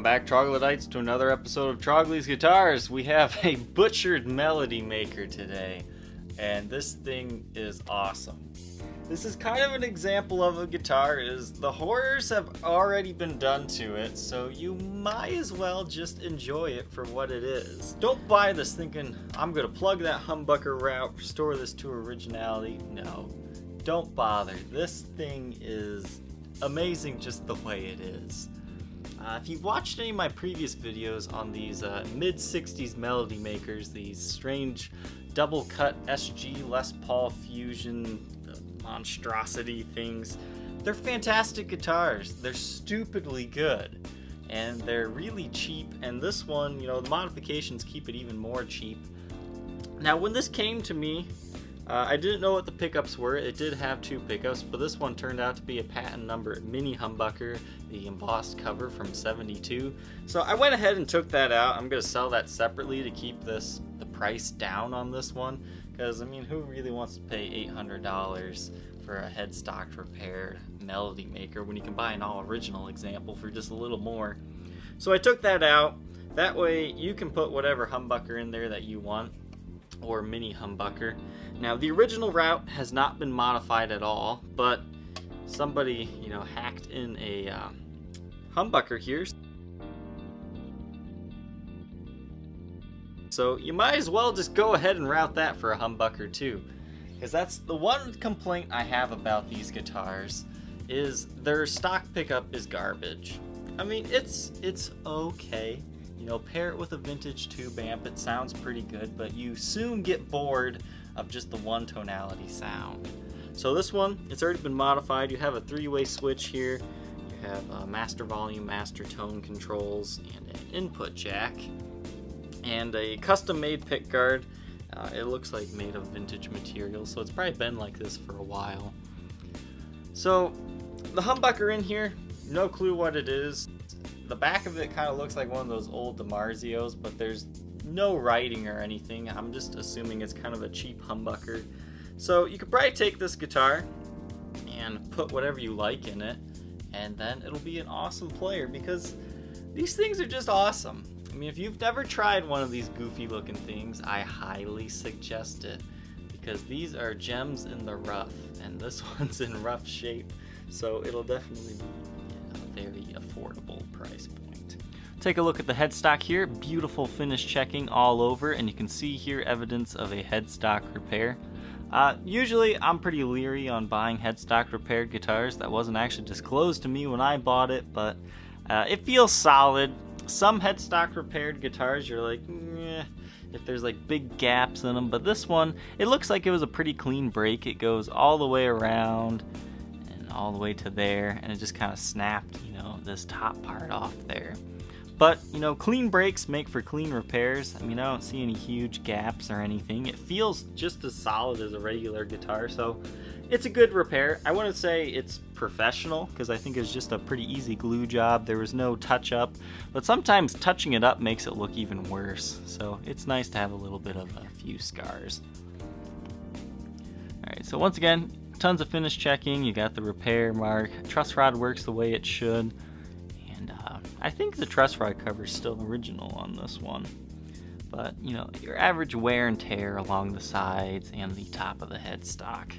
back, Troglodytes, to another episode of Trogly's Guitars. We have a butchered Melody Maker today, and this thing is awesome. This is kind of an example of a guitar, is the horrors have already been done to it, so you might as well just enjoy it for what it is. Don't buy this thinking, I'm going to plug that humbucker route, restore this to originality. No, don't bother. This thing is amazing just the way it is. If you've watched any of my previous videos on these Mid-60s Melody Makers, these strange double-cut SG Les Paul Fusion monstrosity things, they're fantastic guitars. They're stupidly good, and they're really cheap, and this one, you know, the modifications keep it even more cheap. Now, when this came to me, I didn't know what the pickups were. It did have two pickups, but this one turned out to be a patent number mini humbucker, the embossed cover from '72. So I went ahead and took that out. I'm going to sell that separately to keep the price down on this one, because I mean, who really wants to pay $800 for a headstock repaired Melody Maker when you can buy an all original example for just a little more? So I took that out. That way you can put whatever humbucker in there that you want, or mini humbucker. Now, the original route has not been modified at all, but somebody, you know, hacked in a humbucker here. So you might as well just go ahead and route that for a humbucker too, because that's the one complaint I have about these guitars, is their stock pickup is garbage. I mean, it's okay. You know, pair it with a vintage tube amp, it sounds pretty good, but you soon get bored of just the one tonality sound. So this one, it's already been modified. You have a three-way switch here. You have master volume, master tone controls, and an input jack, and a custom-made pick guard. It looks like made of vintage material, so it's probably been like this for a while. So the humbucker in here, no clue what it is. The back of it kind of looks like one of those old DiMarzios, but there's no writing or anything. I'm just assuming it's kind of a cheap humbucker. So you could probably take this guitar and put whatever you like in it, and then it'll be an awesome player, because these things are just awesome. I mean, if you've never tried one of these goofy looking things, I highly suggest it, because these are gems in the rough, and this one's in rough shape, so it'll definitely be a very affordable price point. Take a look at the headstock here. Beautiful finish checking all over, and you can see here evidence of a headstock repair. Usually I'm pretty leery on buying headstock repaired guitars. That wasn't actually disclosed to me when I bought it, but it feels solid. Some headstock repaired guitars, you're like, meh, if there's like big gaps in them, but this one, it looks like it was a pretty clean break. It goes all the way around and all the way to there, and it just kind of snapped, you know, this top part off there. But, you know, clean breaks make for clean repairs. I mean, I don't see any huge gaps or anything. It feels just as solid as a regular guitar, so it's a good repair. I wouldn't say it's professional, because I think it's just a pretty easy glue job. There was no touch-up, but sometimes touching it up makes it look even worse, so it's nice to have a little bit of a few scars. Alright, so once again, tons of finish checking. You got the repair mark. Truss rod works the way it should. I think the truss rod cover is still original on this one, but you know, your average wear and tear along the sides and the top of the headstock.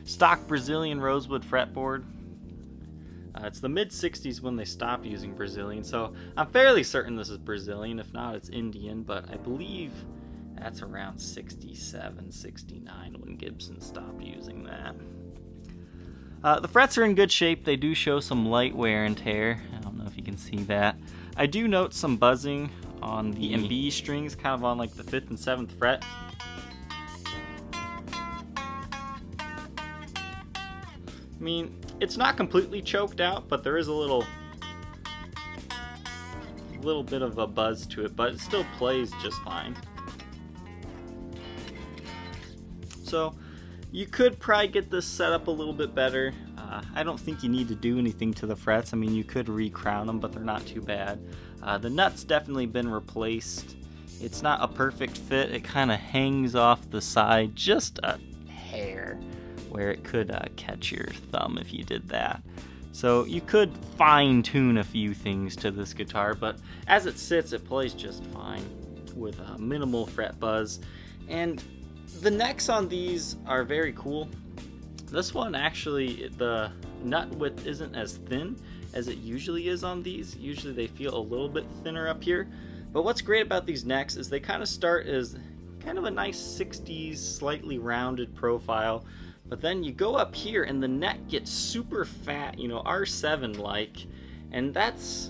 Stock Brazilian rosewood fretboard. It's the mid-60s when they stopped using Brazilian, so I'm fairly certain this is Brazilian. If not, it's Indian, but I believe that's around 67, 69 when Gibson stopped using that. The frets are in good shape. They do show some light wear and tear. I don't know if you can see that. I do note some buzzing on the E and B strings, kind of on like the 5th and 7th fret. I mean, it's not completely choked out, but there is a little bit of a buzz to it, but it still plays just fine. So you could probably get this set up a little bit better. I don't think you need to do anything to the frets. I mean, you could re-crown them, but they're not too bad. The nut's definitely been replaced. It's not a perfect fit. It kind of hangs off the side just a hair, where it could catch your thumb if you did that. So you could fine tune a few things to this guitar, but as it sits, it plays just fine with minimal fret buzz. And the necks on these are very cool. This one actually, the nut width isn't as thin as it usually is on these. Usually they feel a little bit thinner up here. But what's great about these necks is they kind of start as kind of a nice 60s, slightly rounded profile. But then you go up here and the neck gets super fat, you know, R7 like. And that's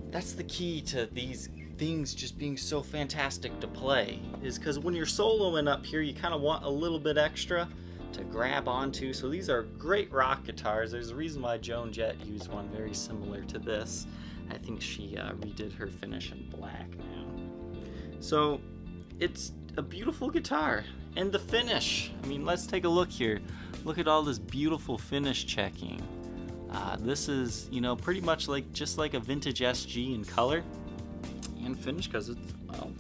the key to these things just being so fantastic to play, is because when you're soloing up here, you kind of want a little bit extra to grab onto. So these are great rock guitars. There's a reason why Joan Jett used one very similar to this. I think she redid her finish in black now. So it's a beautiful guitar. And the finish, I mean, let's take a look here. Look at all this beautiful finish checking. This is, you know, pretty much like just like a vintage SG in color and finish, because it's, well,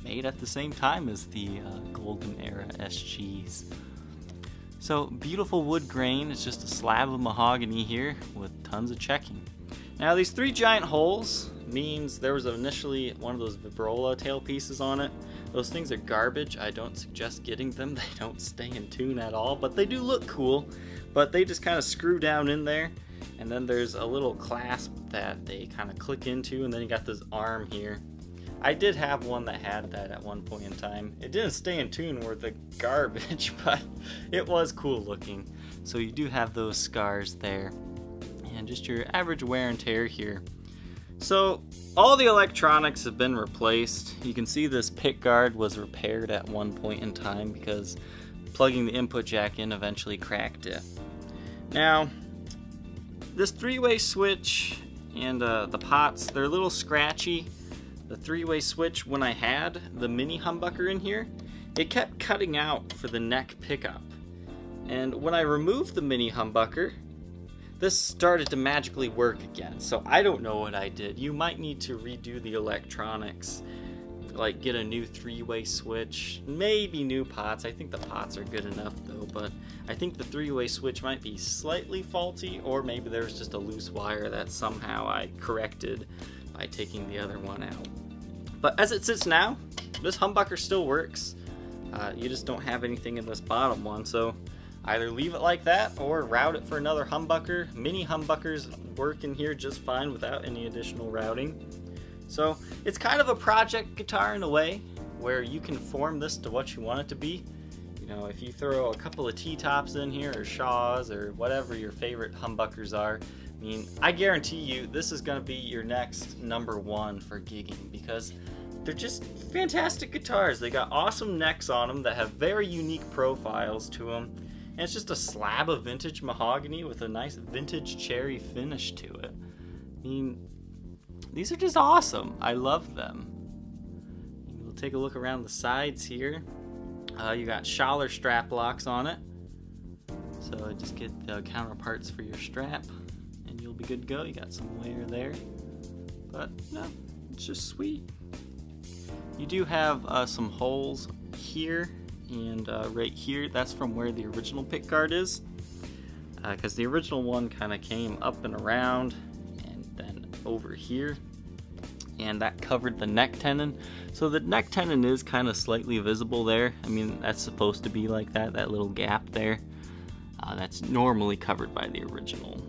made at the same time as the golden era SGs. So beautiful wood grain. It's just a slab of mahogany here with tons of checking. Now these 3 giant holes means there was initially one of those vibrola tail pieces on it. Those things are garbage. I don't suggest getting them. They don't stay in tune at all, but they do look cool. But they just kind of screw down in there, and then there's a little clasp that they kind of click into, and then you got this arm here. I did have one that had that at one point in time. It didn't stay in tune with the garbage, but it was cool looking. So you do have those scars there, and just your average wear and tear here. So all the electronics have been replaced. You can see this pick guard was repaired at one point in time because plugging the input jack in eventually cracked it. Now this 3-way switch and the pots, they're a little scratchy. The 3-way switch, when I had the mini humbucker in here, it kept cutting out for the neck pickup. And when I removed the mini humbucker, this started to magically work again. So I don't know what I did. You might need to redo the electronics, like get a new 3-way switch, maybe new pots. I think the pots are good enough though, but I think the 3-way switch might be slightly faulty, or maybe there's just a loose wire that somehow I corrected by taking the other one out. But as it sits now, this humbucker still works. You just don't have anything in this bottom one, so either leave it like that or route it for another humbucker. Mini humbuckers work in here just fine without any additional routing. So it's kind of a project guitar in a way, where you can form this to what you want it to be. You know, if you throw a couple of T-tops in here, or Shaws, or whatever your favorite humbuckers are, I mean, I guarantee you this is going to be your next #1 for gigging, because they're just fantastic guitars. They got awesome necks on them that have very unique profiles to them. And it's just a slab of vintage mahogany with a nice vintage cherry finish to it. I mean, these are just awesome. I love them. We'll take a look around the sides here. You got Schaller strap locks on it. So just get the counterparts for your strap and you'll be good to go. You got some wear there. But no, it's just sweet. You do have some holes here and right here. That's from where the original pickguard is, because the original one kind of came up and around and then over here, and that covered the neck tenon. So the neck tenon is kind of slightly visible there. I mean, that's supposed to be like that, that little gap there. That's normally covered by the original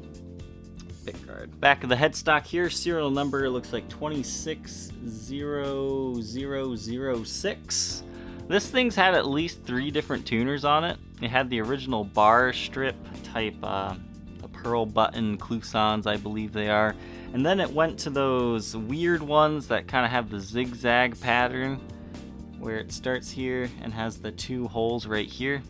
pickguard. Back of the headstock here, serial number looks like 260006. This thing's had at least 3 different tuners on it. It had the original bar strip type pearl button cloisons, I believe they are. And then it went to those weird ones that kind of have the zigzag pattern, where it starts here and has the 2 holes right here.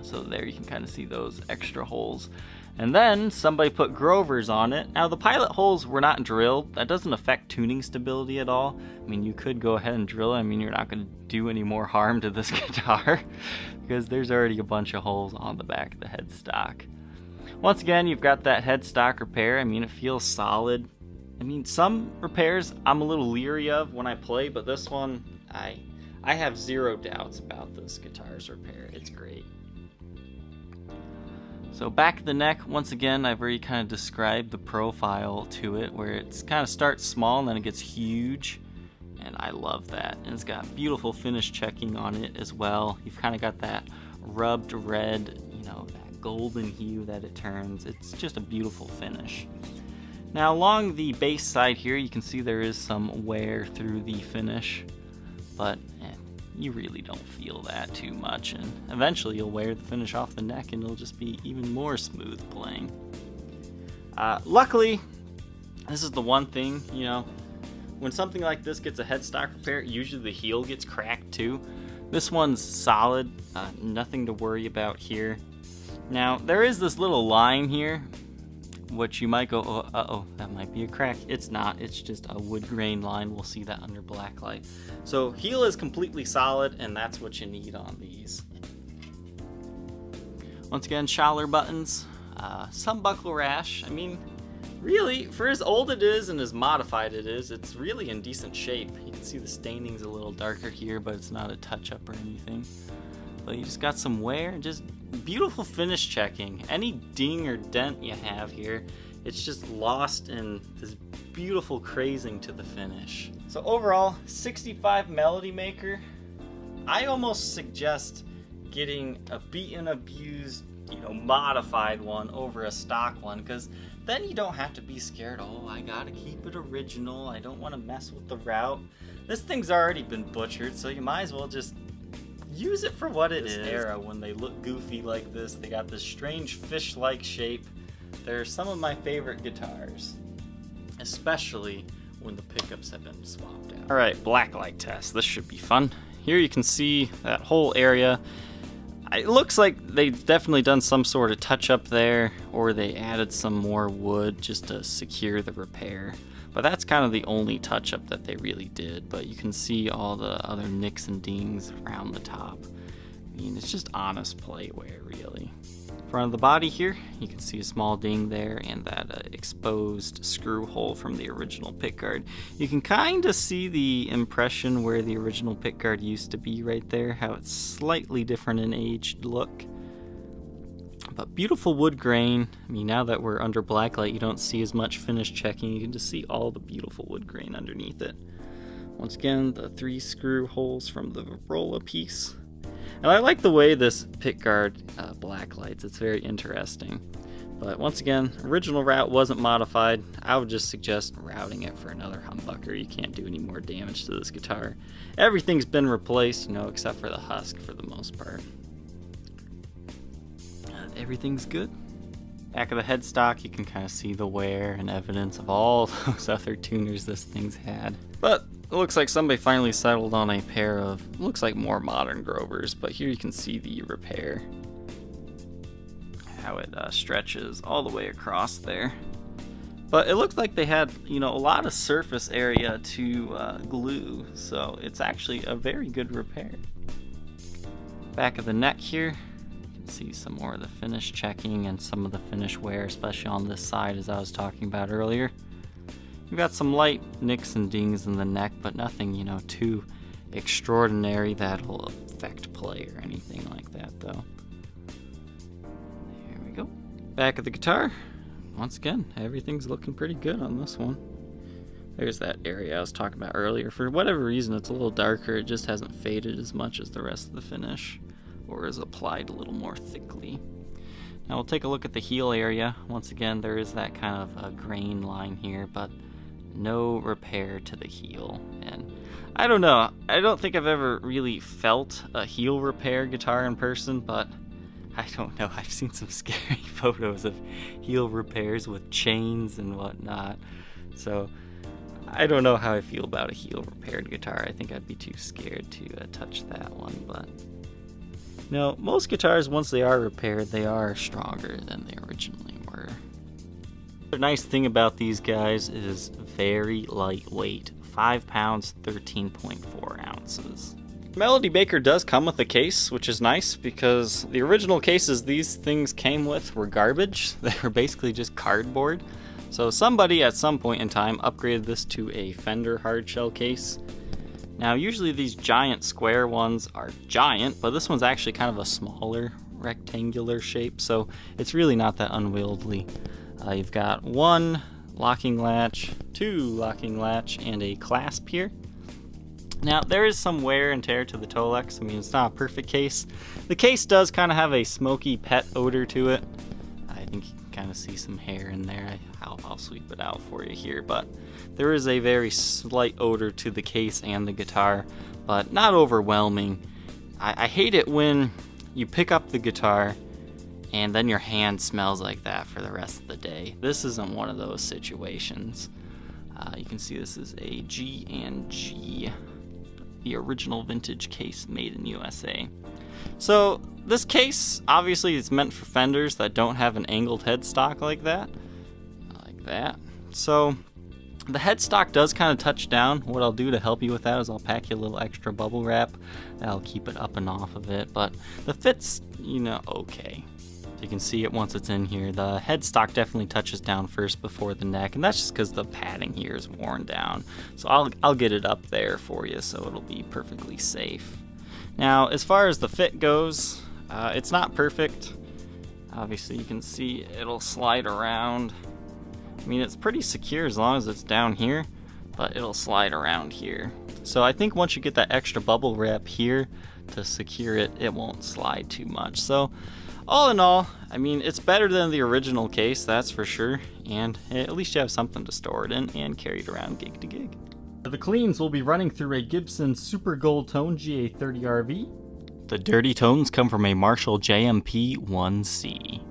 So there you can kind of see those extra holes. And then somebody put Grovers on it. Now the pilot holes were not drilled. That doesn't affect tuning stability at all. I mean, you could go ahead and drill it. I mean, you're not going to do any more harm to this guitar because there's already a bunch of holes on the back of the headstock. Once again, you've got that headstock repair. I mean, it feels solid. I mean, some repairs I'm a little leery of when I play, but this one, I have 0 doubts about this guitar's repair. It's great. So back of the neck, once again, I've already kind of described the profile to it, where it's kind of starts small and then it gets huge, and I love that. And it's got beautiful finish checking on it as well. You've kind of got that rubbed red, you know, that golden hue that it turns. It's just a beautiful finish. Now along the bass side here, you can see there is some wear through the finish, but you really don't feel that too much, and eventually you'll wear the finish off the neck and it'll just be even more smooth playing. Luckily, this is the one thing, you know, when something like this gets a headstock repair, usually the heel gets cracked too. This one's solid, nothing to worry about here. Now, there is this little line here, which you might go, oh, uh-oh, that might be a crack. It's not, it's just a wood grain line. We'll see that under black light. So heel is completely solid, and that's what you need on these. Once again, Schaller buttons, some buckle rash. I mean, really, for as old it is and as modified it is, it's really in decent shape. You can see the staining's a little darker here, but it's not a touch-up or anything. But you just got some wear and just beautiful finish checking. Any ding or dent you have here, it's just lost in this beautiful crazing to the finish. So overall, 65 Melody Maker, I almost suggest getting a beaten, abused, you know, modified one over a stock one, because then you don't have to be scared, oh, I gotta keep it original, I don't want to mess with the route. This thing's already been butchered, so you might as well just use it for what it is. Era, when they look goofy like this, they got this strange fish-like shape. They're some of my favorite guitars, especially when the pickups have been swapped out. Alright, blacklight test. This should be fun. Here you can see that whole area. It looks like they've definitely done some sort of touch-up there, or they added some more wood just to secure the repair. But that's kind of the only touch-up that they really did. But you can see all the other nicks and dings around the top. I mean, it's just honest play wear, really. Front of the body here, you can see a small ding there and that exposed screw hole from the original pickguard. You can kind of see the impression where the original pickguard used to be right there, how it's slightly different in aged look. But beautiful wood grain. I mean, now that we're under blacklight, you don't see as much finish checking. You can just see all the beautiful wood grain underneath it. Once again, the 3 screw holes from the rolla piece. And I like the way this pickguard blacklights. It's very interesting. But once again, original route wasn't modified. I would just suggest routing it for another humbucker. You can't do any more damage to this guitar. Everything's been replaced, you know, except for the husk for the most part. Everything's good. Back of the headstock, you can kind of see the wear and evidence of all those other tuners this thing's had. But it looks like somebody finally settled on a pair of, looks like more modern Grovers, but here you can see the repair. How it stretches all the way across there. But it looks like they had, you know, a lot of surface area to glue, so it's actually a very good repair. Back of the neck here, see some more of the finish checking and some of the finish wear, especially on this side as I was talking about earlier. You've got some light nicks and dings in the neck, but nothing, you know, too extraordinary that'll affect play or anything like that though. There we go. Back of the guitar. Once again, everything's looking pretty good on this one. There's that area I was talking about earlier. For whatever reason, it's a little darker. It just hasn't faded as much as the rest of the finish, or is applied a little more thickly. Now we'll take a look at the heel area. Once again, there is that kind of a grain line here, but no repair to the heel. And I don't know, I don't think I've ever really felt a heel repair guitar in person, but I don't know, I've seen some scary photos of heel repairs with chains and whatnot. So I don't know how I feel about a heel repaired guitar. I think I'd be too scared to touch that one, but no, most guitars, once they are repaired, they are stronger than they originally were. The nice thing about these guys is very lightweight, 5 pounds, 13.4 ounces. Melody Maker does come with a case, which is nice because the original cases these things came with were garbage. They were basically just cardboard. So somebody at some point in time upgraded this to a Fender hardshell case. Now usually these giant square ones are giant, but this one's actually kind of a smaller rectangular shape, so it's really not that unwieldy. You've got one locking latch, two locking latch, and a clasp here. Now, there is some wear and tear to the Tolex. I mean, it's not a perfect case. The case does kind of have a smoky pet odor to it. I think you can kind of see some hair in there. I'll sweep it out for you here, but there is a very slight odor to the case and the guitar, but not overwhelming. I hate it when you pick up the guitar and then your hand smells like that for the rest of the day. This isn't one of those situations. You can see this is a G&G, the original vintage case made in USA. So this case obviously is meant for Fenders that don't have an angled headstock like that. So the headstock does kind of touch down. What I'll do to help you with that is I'll pack you a little extra bubble wrap. That'll keep it up and off of it, but the fit's, okay. You can see it once it's in here. The headstock definitely touches down first before the neck, and that's just because the padding here is worn down. So I'll get it up there for you so it'll be perfectly safe. Now, as far as the fit goes, it's not perfect. Obviously, you can see it'll slide around. I mean, it's pretty secure as long as it's down here, but it'll slide around here. So I think once you get that extra bubble wrap here to secure it, it won't slide too much. So all in all, I mean, it's better than the original case, that's for sure, and at least you have something to store it in and carry it around gig to gig. The cleans will be running through a Gibson Super Gold Tone GA30RV. The dirty tones come from a Marshall JMP 1C.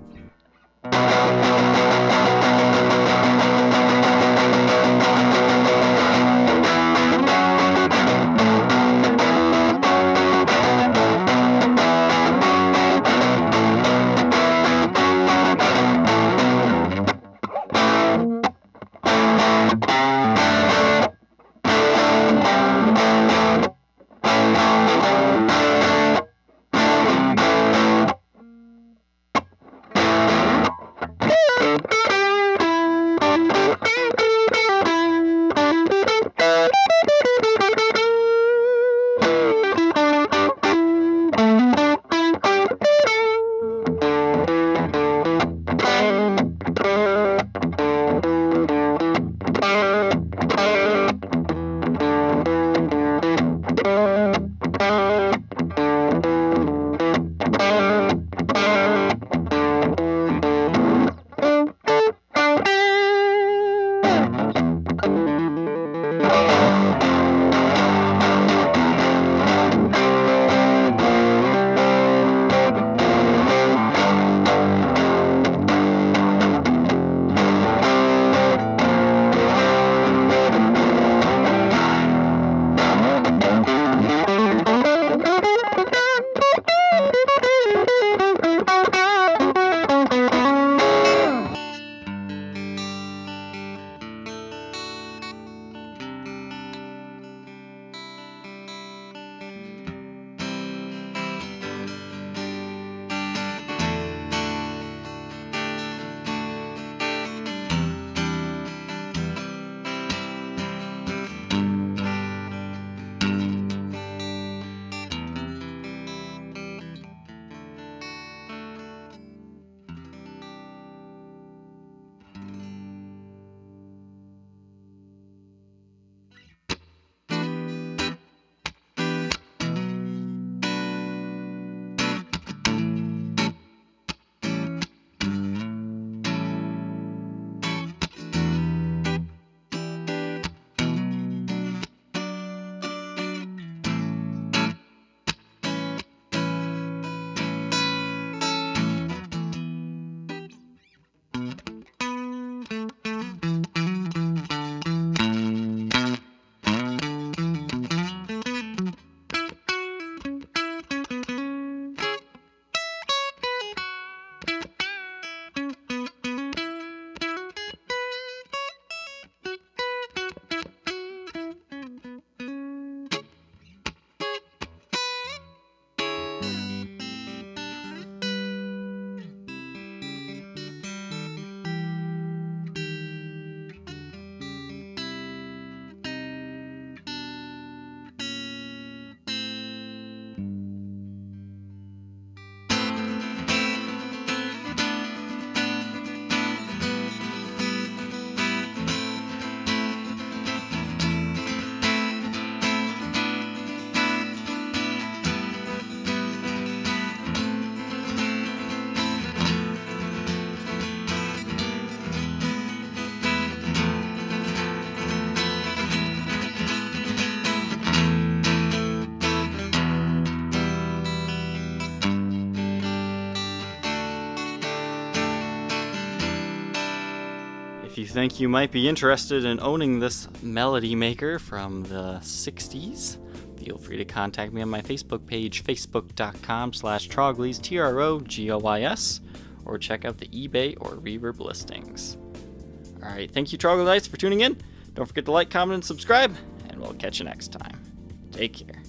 If you think you might be interested in owning this Melody Maker from the 60s, feel free to contact me on my Facebook page, facebook.com/Troglys, TROGOYS, or check out the eBay or Reverb listings. Alright, thank you Troglodytes for tuning in. Don't forget to like, comment, and subscribe, and we'll catch you next time. Take care.